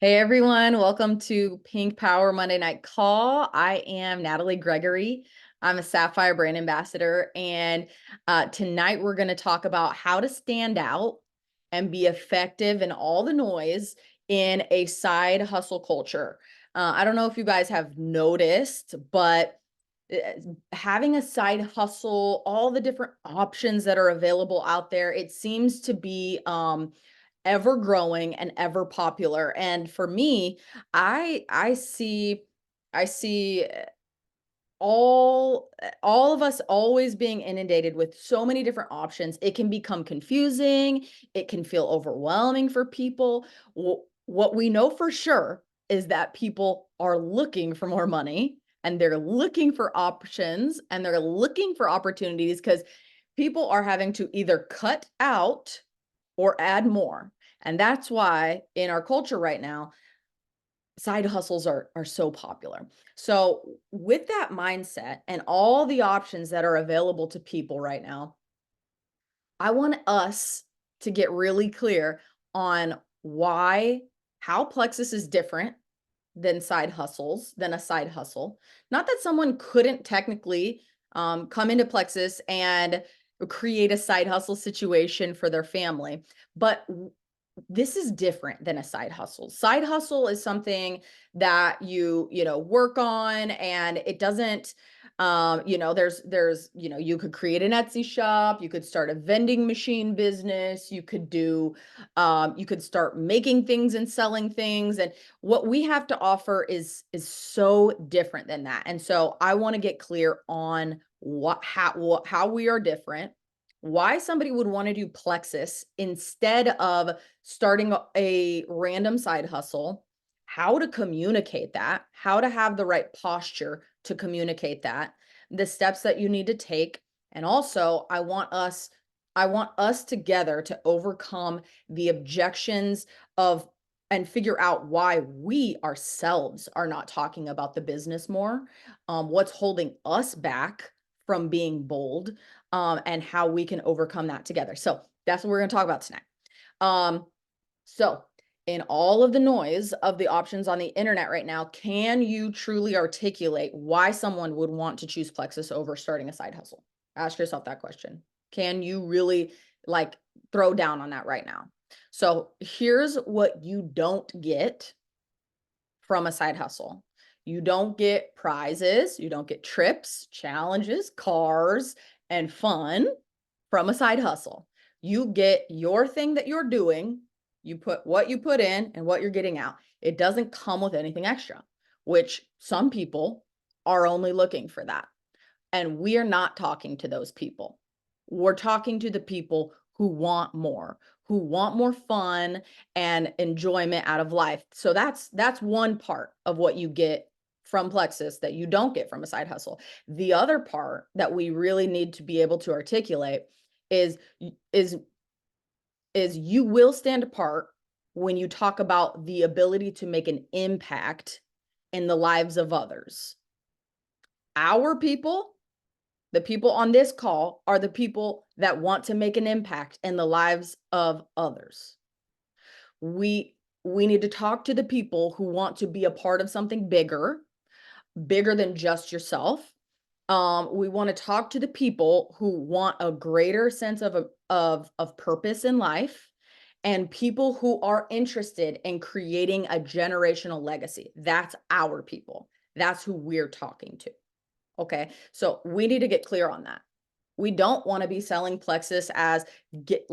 Hey everyone, welcome to Pink Power Monday Night Call. I am Natalie Gregory. I'm a Sapphire brand ambassador, and tonight we're going to talk about how to stand out and be effective in all the noise in a side hustle culture. I don't know if you guys have noticed, but uh, having a side hustle, all the different options that are available out there, it seems to be ever growing and ever popular. And for me, I see all of us always being inundated with so many different options. It can become confusing, it can feel overwhelming for people. What we know for sure is that people are looking for more money, and they're looking for options, and they're looking for opportunities because people are having to either cut out or add more. And that's why in our culture right now, side hustles are so popular. So with that mindset and all the options that are available to people right now, I want us to get really clear on how Plexus is different than a side hustle. Not that someone couldn't technically come into Plexus and create a side hustle situation for their family, but this is different than a side hustle. Side hustle is something that you work on, and it doesn't there's you could create an Etsy shop, you could start a vending machine business, you could start making things and selling things, and what we have to offer is so different than that. And so I want to get clear on how we are different, why somebody would want to do Plexus instead of starting a random side hustle, how to communicate that, how to have the right posture to communicate that, the steps that you need to take. And also, I want us together to overcome the objections of and figure out why we ourselves are not talking about the business more, what's holding us back from being bold, and how we can overcome that together. So that's what we're going to talk about tonight. So in all of the noise of the options on the internet right now, can you truly articulate why someone would want to choose Plexus over starting a side hustle? Ask yourself that question. Can you really like throw down on that right now? So here's what you don't get from a side hustle. You don't get prizes, you don't get trips, challenges, cars, and fun from a side hustle. You get your thing that you're doing, you put what you put in and what you're getting out. It doesn't come with anything extra, which some people are only looking for that. And we are not talking to those people. We're talking to the people who want more fun and enjoyment out of life. So that's one part of what you get from Plexus that you don't get from a side hustle. The other part that we really need to be able to articulate is is is you will stand apart when you talk about the ability to make an impact in the lives of others. Our people, the people on this call, are the people that want to make an impact in the lives of others. We need to talk to the people who want to be a part of something bigger than just yourself. We want to talk to the people who want a greater sense of purpose in life, and people who are interested in creating a generational legacy. That's our people. That's who we're talking to. Okay. So we need to get clear on that. We don't want to be selling Plexus as get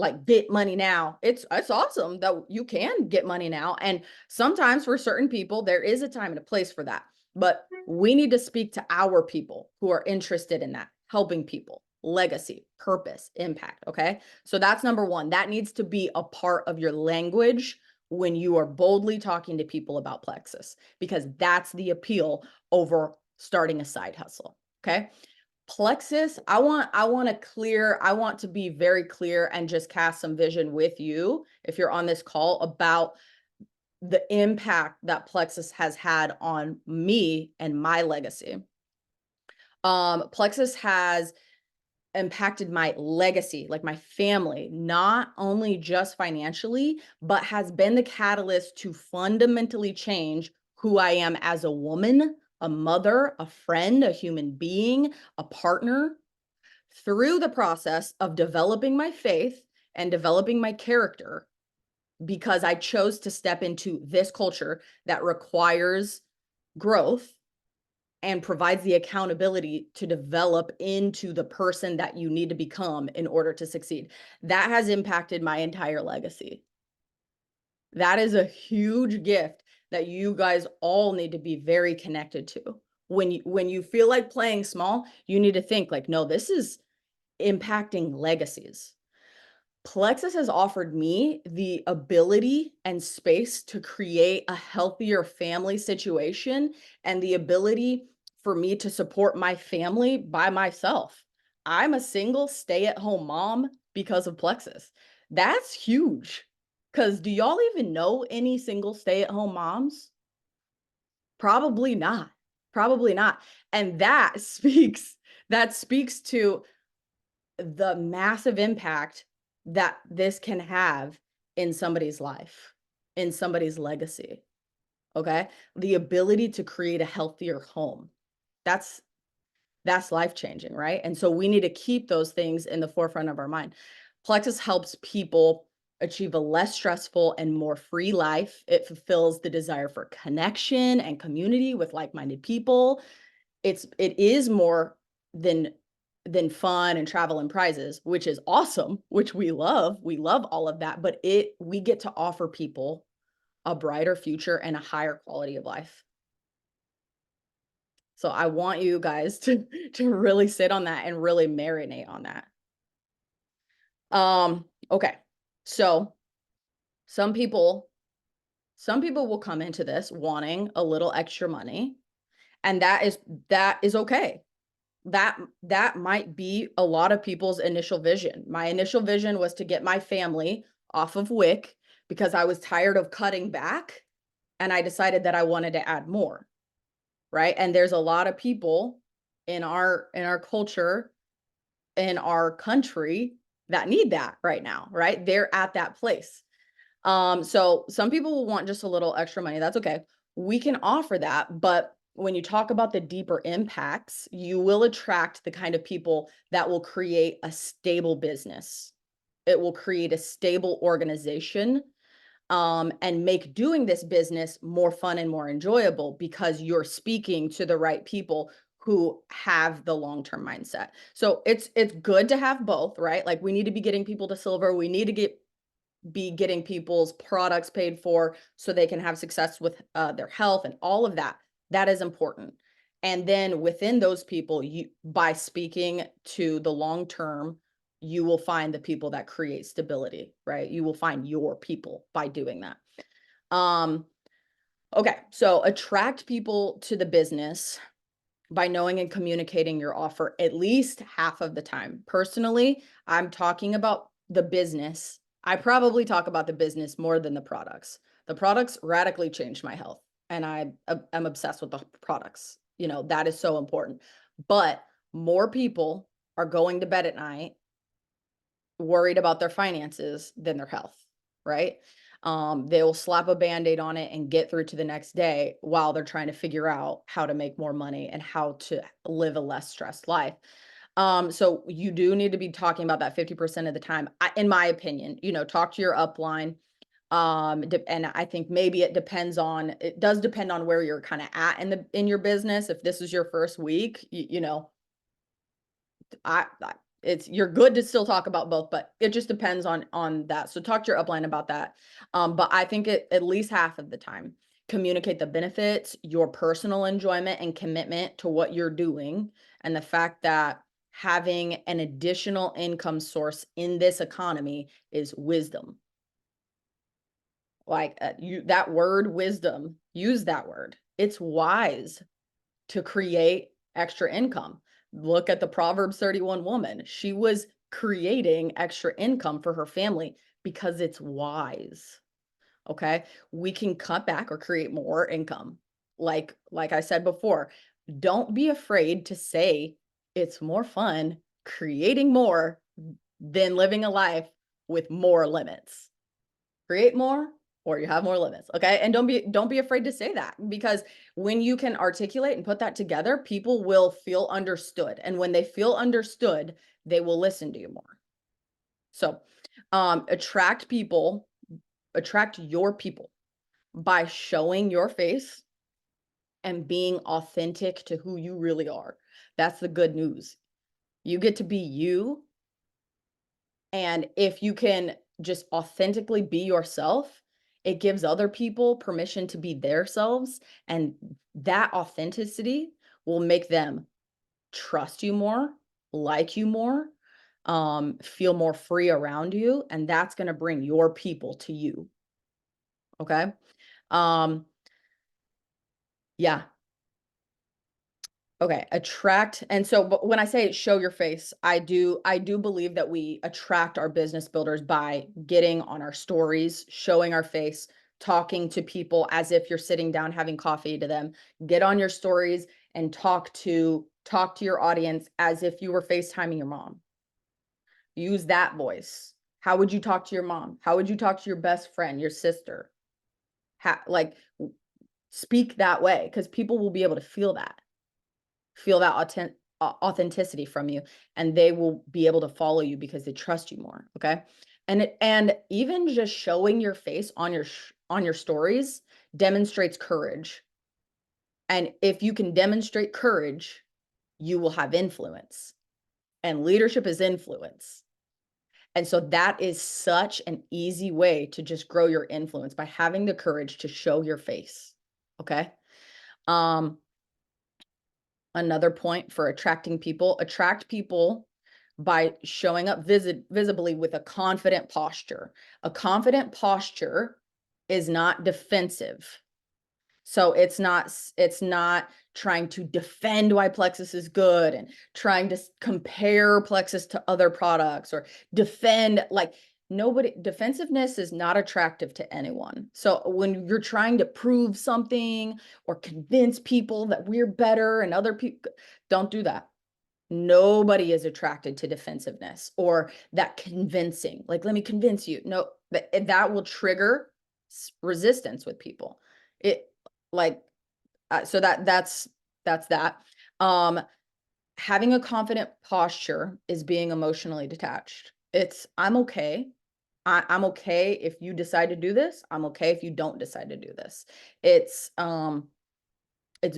money now. It's awesome that you can get money now. And sometimes for certain people, there is a time and a place for that. But we need to speak to our people who are interested in that, helping people, legacy, purpose, impact. Okay. So that's number one. That needs to be a part of your language when you are boldly talking to people about Plexus, because that's the appeal over starting a side hustle. Okay. Plexus, I want to be very clear and just cast some vision with you if you're on this call about the impact that Plexus has had on me and my legacy. Plexus has impacted my legacy, like my family, not only just financially, but has been the catalyst to fundamentally change who I am as a woman, a mother, a friend, a human being, a partner, through the process of developing my faith and developing my character, because I chose to step into this culture that requires growth and provides the accountability to develop into the person that you need to become in order to succeed. That has impacted my entire legacy. That is a huge gift that you guys all need to be very connected to. When you feel like playing small, you need to think like, no, this is impacting legacies. Plexus has offered me the ability and space to create a healthier family situation and the ability for me to support my family by myself. I'm a single stay-at-home mom because of Plexus. That's huge. Because do y'all even know any single stay-at-home moms? Probably not. Probably not. And that speaks to the massive impact that this can have in somebody's life, in somebody's legacy, okay? The ability to create a healthier home. That's that's life-changing, right? And so we need to keep those things in the forefront of our mind. Plexus helps people achieve a less stressful and more free life. It fulfills the desire for connection and community with like-minded people. It is more than fun and travel and prizes, which is awesome, which we love. We love all of that, but we get to offer people a brighter future and a higher quality of life. So I want you guys to really sit on that and really marinate on that. Okay. So some people some people will come into this wanting a little extra money, and that is okay. That might be a lot of people's initial vision. My initial vision was to get my family off of WIC because I was tired of cutting back, and I decided that I wanted to add more, right? And there's a lot of people in our culture, in our country, that need that right now, right? They're at that place. So some people will want just a little extra money. That's okay. We can offer that, but when you talk about the deeper impacts, you will attract the kind of people that will create a stable business. It will create a stable organization, and make doing this business more fun and more enjoyable because you're speaking to the right people who have the long-term mindset. So it's good to have both, right? Like we need to be getting people to silver. We need to be getting people's products paid for so they can have success with their health and all of that. That is important. And then within those people, you by speaking to the long term, you will find the people that create stability, right? You will find your people by doing that. Um, okay, so attract people to the business by knowing and communicating your offer at least half of the time. Personally, I'm talking about the business. I probably talk about the business more than the products. The products radically changed my health, and am obsessed with the products. That is so important. But more people are going to bed at night worried about their finances than their health, right? They will slap a band-aid on it and get through to the next day while they're trying to figure out how to make more money and how to live a less stressed life. So you do need to be talking about that 50% of the time, in my opinion. Talk to your upline. And I think maybe it does depend on where you're kind of at in your business. If this is your first week, I you're good to still talk about both, but it just depends on that. So talk to your upline about that. But I think at least half of the time, communicate the benefits, your personal enjoyment and commitment to what you're doing, and the fact that having an additional income source in this economy is wisdom. Like that word wisdom, use that word. It's wise to create extra income. Look at the Proverbs 31 woman. She was creating extra income for her family because it's wise. Okay? We can cut back or create more income. Like I said before, don't be afraid to say it's more fun creating more than living a life with more limits. Create more or you have more limits. Okay. And don't be afraid to say that, because when you can articulate and put that together, people will feel understood. And when they feel understood, they will listen to you more. So attract your people by showing your face and being authentic to who you really are. That's the good news. You get to be you. And if you can just authentically be yourself, it gives other people permission to be themselves. And that authenticity will make them trust you more, like you more, feel more free around you. And that's going to bring your people to you. Okay. Um, yeah. Okay, attract. And so but when I say show your face, I do believe that we attract our business builders by getting on our stories, showing our face, talking to people as if you're sitting down having coffee to them. Get on your stories and talk to your audience as if you were FaceTiming your mom. Use that voice. How would you talk to your mom? How would you talk to your best friend, your sister? Like speak that way, because people will be able to feel that authenticity from you, and they will be able to follow you because they trust you more. Okay. And even just showing your face on your stories demonstrates courage. And if you can demonstrate courage, you will have influence, and leadership is influence. And so that is such an easy way to just grow your influence, by having the courage to show your face. Okay. Another point for attracting people, attract people by showing up visibly with a confident posture. A confident posture is not defensive. So it's not trying to defend why Plexus is good and trying to compare Plexus to other products or defend, like, defensiveness is not attractive to anyone. So when you're trying to prove something or convince people that we're better and other people, don't do that. Nobody is attracted to defensiveness or that convincing, like, let me convince you. No, that will trigger resistance with people. It like so that's that. Having a confident posture is being emotionally detached. I'm okay. I'm okay if you decide to do this. I'm okay if you don't decide to do this. It's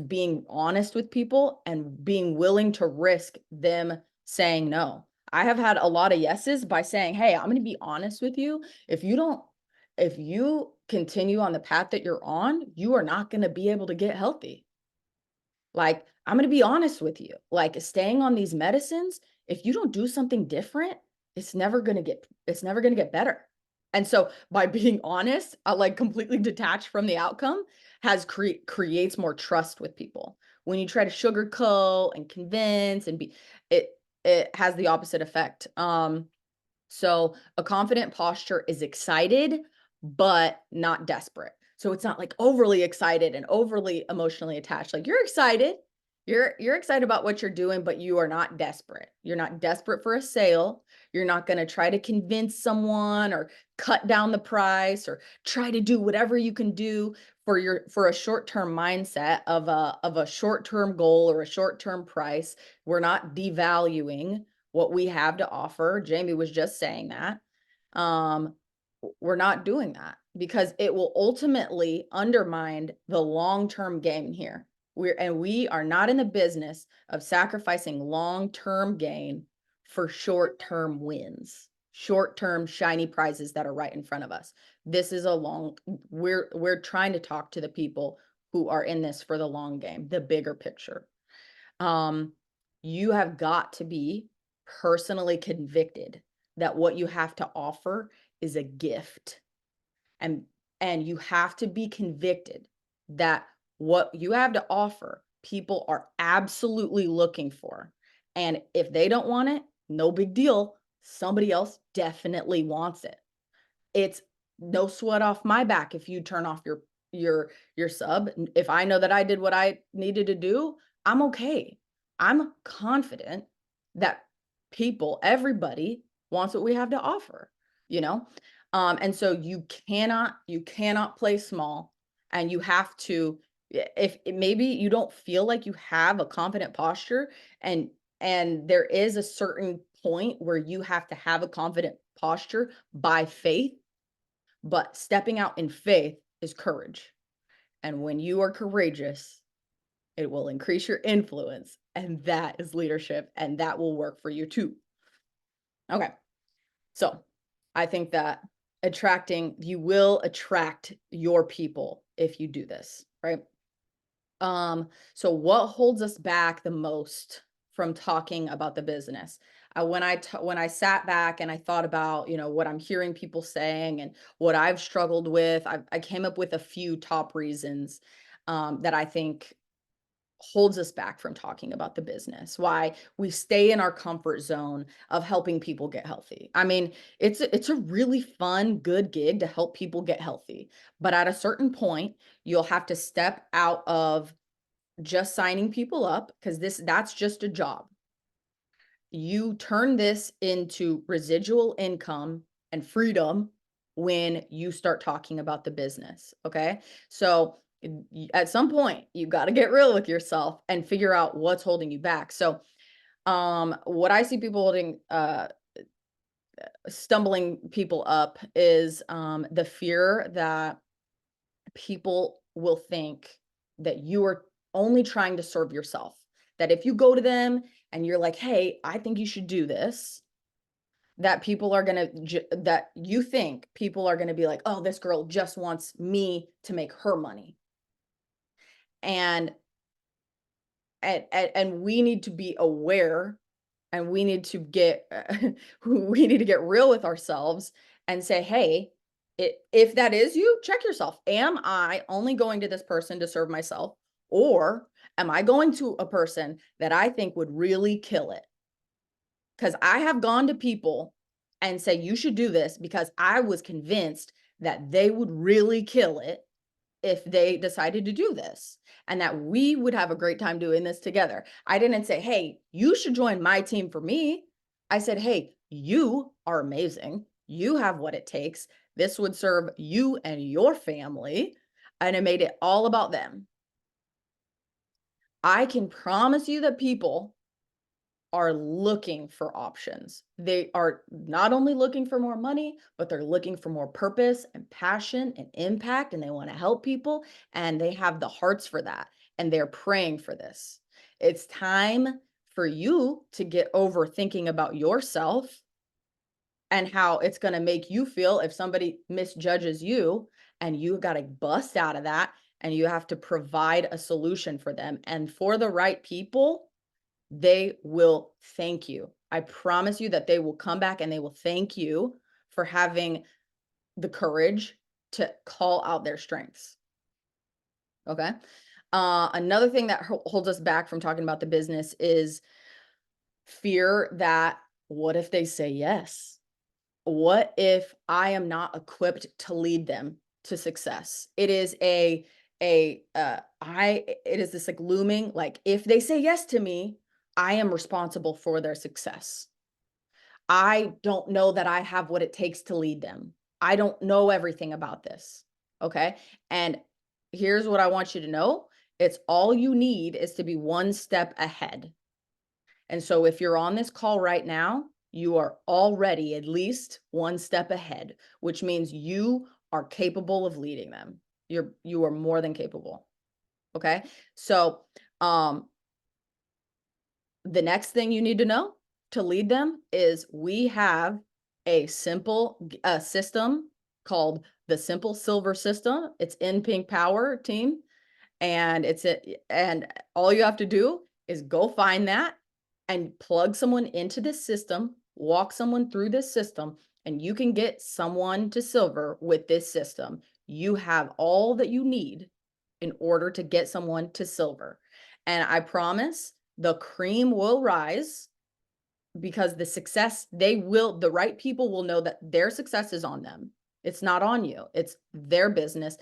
being honest with people and being willing to risk them saying no. I have had a lot of yeses by saying, hey, I'm going to be honest with you. If you continue on the path that you're on, you are not going to be able to get healthy. Like, I'm going to be honest with you. Like, staying on these medicines, if you don't do something different, it's never going to get better. And so by being honest, like completely detached from the outcome, creates more trust with people. When you try to sugarcoat and convince and it has the opposite effect. So a confident posture is excited, but not desperate. So it's not like overly excited and overly emotionally attached. Like, you're excited. You're excited about what you're doing, but you are not desperate. You're not desperate for a sale. You're not going to try to convince someone or cut down the price or try to do whatever you can do for a short-term mindset of a short-term goal or a short-term price. We're not devaluing what we have to offer. Jamie was just saying that. We're not doing that because it will ultimately undermine the long-term gain here. We are not in the business of sacrificing long-term gain for short-term wins, short-term shiny prizes that are right in front of us. This is we're trying to talk to the people who are in this for the long game, the bigger picture. You have got to be personally convicted that what you have to offer is a gift. And you have to be convicted that what you have to offer, people are absolutely looking for. And if they don't want it, no big deal. Somebody else definitely wants it. It's no sweat off my back if you turn off your sub. If I know that I did what I needed to do, I'm okay. I'm confident that people, everybody wants what we have to offer, you know? And so you cannot play small, and you have to, if maybe you don't feel like you have a confident posture, and there is a certain point where you have to have a confident posture by faith, but stepping out in faith is courage. And when you are courageous, it will increase your influence, and that is leadership, and that will work for you too. Okay. So I think that you will attract your people if you do this, right? So what holds us back the most from talking about the business? When I sat back and I thought about, what I'm hearing people saying and what I've struggled with, I came up with a few top reasons that I think holds us back from talking about the business, why we stay in our comfort zone of helping people get healthy. I mean, it's a really fun, good gig to help people get healthy. But at a certain point, you'll have to step out of just signing people up, because that's just a job. You turn this into residual income and freedom when you start talking about the business. Okay. So at some point, you got to get real with yourself and figure out what's holding you back. So, what I see people stumbling people up is the fear that people will think that you are only trying to serve yourself. That if you go to them and you're like, "Hey, I think you should do this," that you think people are going to be like, "Oh, this girl just wants me to make her money." And we need to be aware, and we need to get we need to get real with ourselves and say, hey, if that is you, check yourself. Am I only going to this person to serve myself, or am I going to a person that I think would really kill it? Because I have gone to people and say, you should do this, because I was convinced that they would really kill it if they decided to do this, and that we would have a great time doing this together. I didn't say, hey, you should join my team for me. I said, hey, you are amazing. You have what it takes. This would serve you and your family. And it made it all about them. I can promise you that people are looking for options. They are not only looking for more money, but they're looking for more purpose and passion and impact, and they want to help people, and they have the hearts for that, and they're praying for this. It's time for you to get over thinking about yourself and how it's going to make you feel if somebody misjudges you, and you got to bust out of that, and you have to provide a solution for them. And for the right people, they will thank you. I promise you that they will come back and they will thank you for having the courage to call out their strengths. Okay. Another thing that holds us back from talking about the business is fear that, what if they say yes? What if I am not equipped to lead them to success? It is it is this like looming, like, if they say yes to me, I am responsible for their success. I don't know that I have what it takes to lead them. I don't know everything about this. Okay. And here's what I want you to know. It's all you need is to be one step ahead. And so if you're on this call right now, you are already at least one step ahead, which means you are capable of leading them. You are more than capable. Okay. So the next thing you need to know to lead them is, we have a simple system called the Simple Silver System. It's in Pink Power team. And and all you have to do is go find that and plug someone into this system, walk someone through this system, and you can get someone to silver with this system. You have all that you need in order to get someone to silver. And I promise the cream will rise, because the right people will know that their success is on them. It's not on you. It's their business.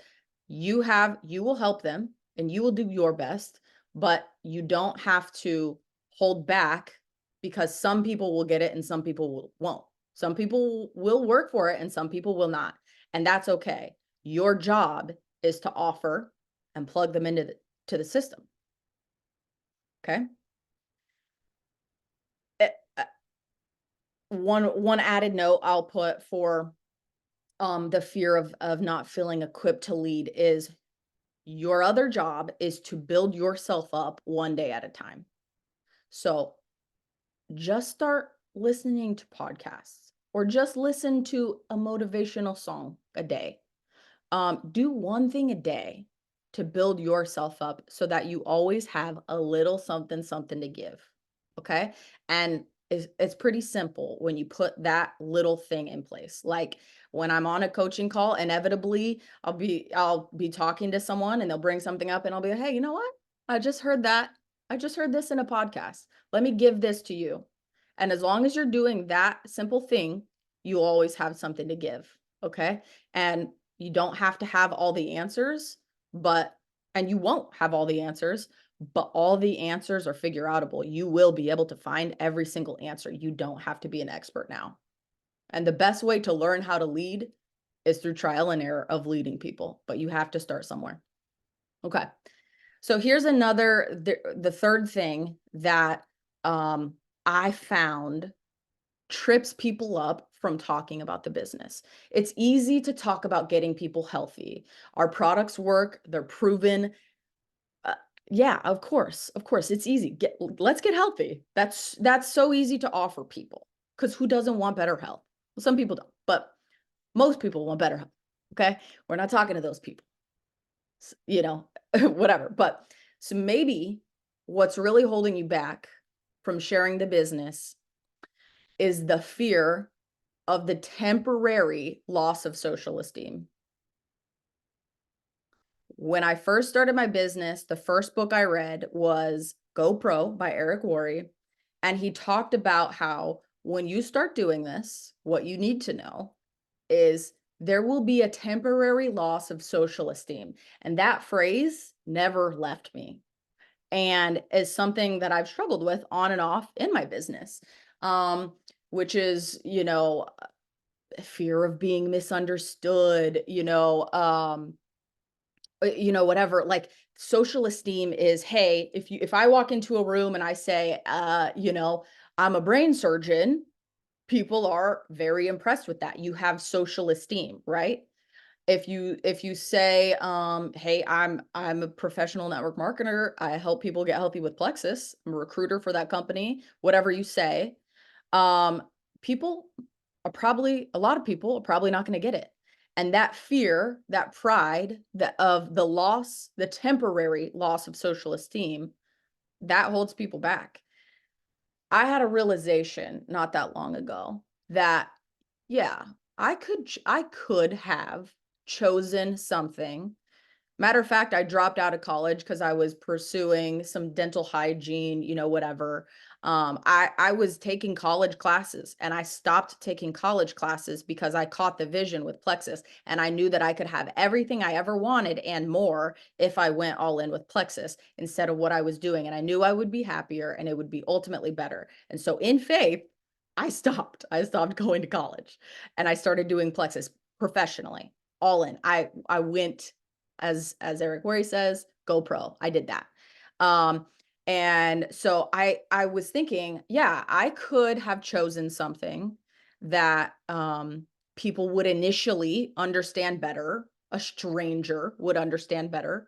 You will help them and you will do your best, but you don't have to hold back because some people will get it and some people won't. Some people will work for it and some people will not. And that's okay. Your job is to offer and plug them into the system. Okay. One added note I'll put for the fear of not feeling equipped to lead is your other job is to build yourself up one day at a time. So just start listening to podcasts or just listen to a motivational song a day. Do one thing a day to build yourself up so that you always have a little something to give. Okay. And it's pretty simple when you put that little thing in place. Like when I'm on a coaching call, inevitably I'll be talking to someone and they'll bring something up and I'll be like, hey, you know what? I just heard that. I just heard this in a podcast. Let me give this to you. And as long as you're doing that simple thing, you always have something to give. Okay. And you don't have to have all the answers, and you won't have all the answers, but all the answers are figure outable. You will be able to find every single answer. You don't have to be an expert now. And the best way to learn how to lead is through trial and error of leading people, but you have to start somewhere. Okay. So here's the third thing that I found trips people up from talking about the business. It's easy to talk about getting people healthy. Our products work, they're proven. Yeah, of course. Of course, it's easy. Let's get healthy. That's so easy to offer people because who doesn't want better health? Well, some people don't, but most people want better health. Okay? We're not talking to those people. You know, whatever. But so maybe what's really holding you back from sharing the business is the fear of the temporary loss of social esteem. When I first started my business, the first book I read was Go Pro by Eric Worre. And he talked about how when you start doing this, what you need to know is there will be a temporary loss of social esteem. And that phrase never left me and is something that I've struggled with on and off in my business, which is, fear of being misunderstood, whatever. Like social esteem is, hey, if I walk into a room and I say, I'm a brain surgeon, people are very impressed with that. You have social esteem, right? If you say, hey, I'm a professional network marketer, I help people get healthy with Plexus, I'm a recruiter for that company, whatever you say, um, people a lot of people are probably not going to get it. And that fear, that pride, of the loss, the temporary loss of social esteem, that holds people back. I had a realization not that long ago that, yeah, I could have chosen something. Matter of fact, I dropped out of college because I was pursuing some dental hygiene, whatever. I was taking college classes and I stopped taking college classes because I caught the vision with Plexus and I knew that I could have everything I ever wanted and more if I went all in with Plexus instead of what I was doing. And I knew I would be happier and it would be ultimately better. And so in faith, I stopped. I stopped going to college and I started doing Plexus professionally, all in. I went as Eric Worre says, go pro. I did that. And so I was thinking, yeah, I could have chosen something that people would initially understand better. A stranger would understand better.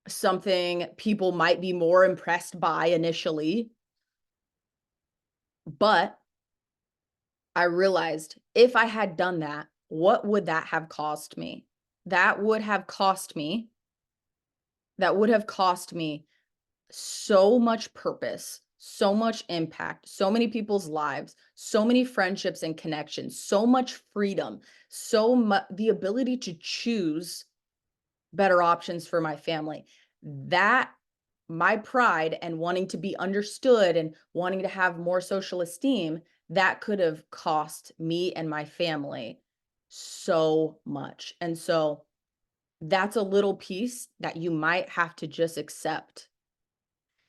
Something people might be more impressed by initially. But I realized if I had done that, what would that have cost me? That would have cost me so much purpose, so much impact, so many people's lives, so many friendships and connections, so much freedom, the ability to choose better options for my family. That my pride and wanting to be understood and wanting to have more social esteem, that could have cost me and my family so much. And so that's a little piece that you might have to just accept.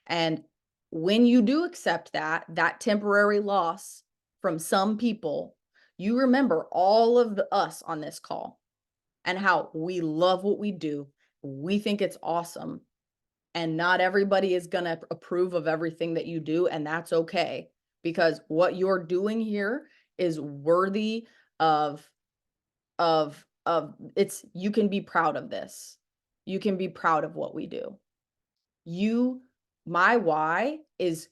And when you do accept that temporary loss from some people, you remember all of us on this call and how we love what we do. We think it's awesome. And not everybody is going to approve of everything that you do. And that's okay, because what you're doing here is worthy of, you can be proud of this. You can be proud of what we do. My why is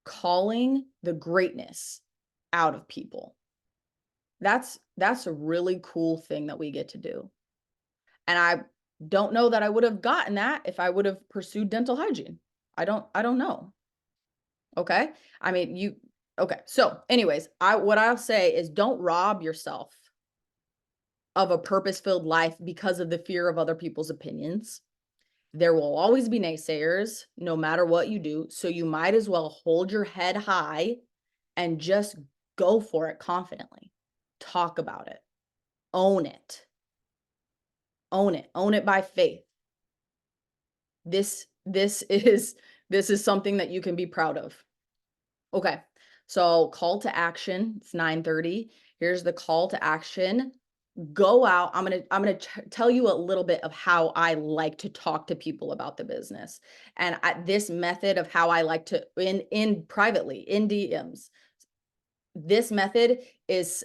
calling the greatness out of people. That's a really cool thing that we get to do. And I don't know that I would have gotten that if I would have pursued dental hygiene. I don't know. Okay? I mean, okay. So, anyways, what I'll say is don't rob yourself of a purpose-filled life because of the fear of other people's opinions. There will always be naysayers no matter what you do, so you might as well hold your head high and just go for it confidently. Talk about it. Own it. Own it. Own it by faith. This is something that you can be proud of. Okay. So, call to action. It's 9:30. Here's the call to action. Go out. I'm going to tell you a little bit of how I like to talk to people about the business. And this method of how I like to in privately in DMs. This method is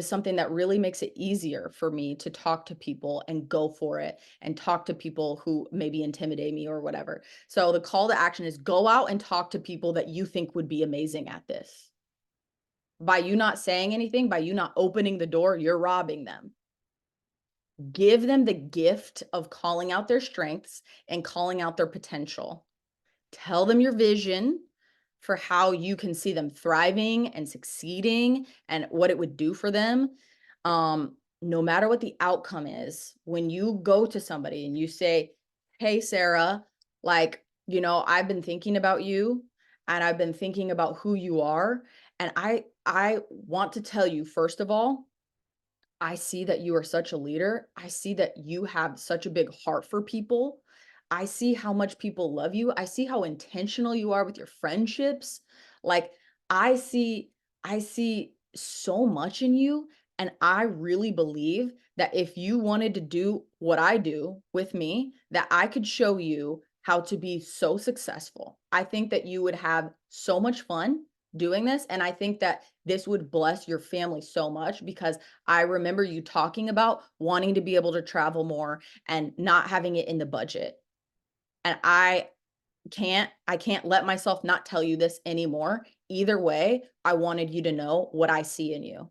something that really makes it easier for me to talk to people and go for it and talk to people who maybe intimidate me or whatever. So the call to action is go out and talk to people that you think would be amazing at this. By you not saying anything, by you not opening the door, you're robbing them. Give them the gift of calling out their strengths and calling out their potential. Tell them your vision for how you can see them thriving and succeeding and what it would do for them. No matter what the outcome is, when you go to somebody and you say, "Hey, Sarah, like, I've been thinking about you and I've been thinking about who you are. And I want to tell you, first of all, I see that you are such a leader. I see that you have such a big heart for people. I see how much people love you. I see how intentional you are with your friendships. Like I see so much in you, and I really believe that if you wanted to do what I do with me, that I could show you how to be so successful. I think that you would have so much fun doing this, and I think that this would bless your family so much because I remember you talking about wanting to be able to travel more and not having it in the budget. And I can't let myself not tell you this anymore. Either way, I wanted you to know what I see in you.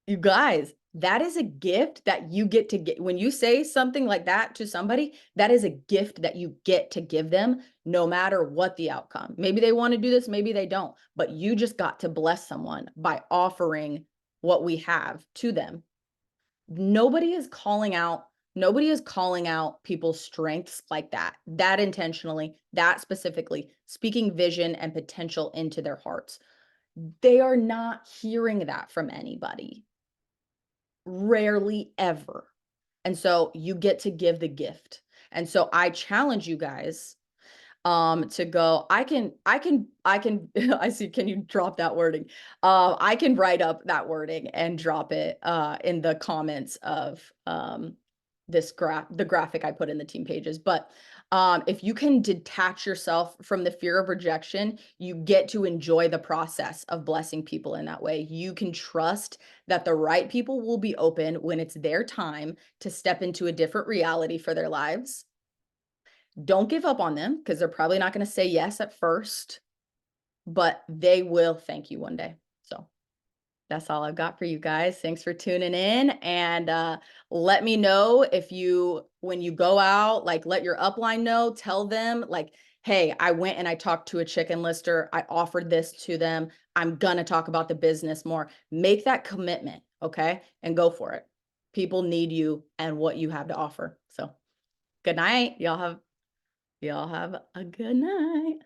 You guys, that is a gift that you get to get. When you say something like that to somebody, that is a gift that you get to give them no matter what the outcome. Maybe they want to do this, maybe they don't, but you just got to bless someone by offering what we have to them. Nobody is calling out people's strengths like that intentionally, that specifically, speaking vision and potential into their hearts. They are not hearing that from anybody. Rarely ever. And so you get to give the gift. And so I challenge you guys to go. I can I see, can you drop that wording? I can write up that wording and drop it in the comments of the graphic I put in the team pages. But if you can detach yourself from the fear of rejection, you get to enjoy the process of blessing people in that way. You can trust that the right people will be open when it's their time to step into a different reality for their lives. Don't give up on them because they're probably not going to say yes at first, but they will thank you one day. So that's all I've got for you guys. Thanks for tuning in. And let me know when you go out, like let your upline know, tell them like, hey, I went and I talked to a chicken lister. I offered this to them. I'm going to talk about the business more. Make that commitment. Okay. And go for it. People need you and what you have to offer. So good night. Y'all have a good night.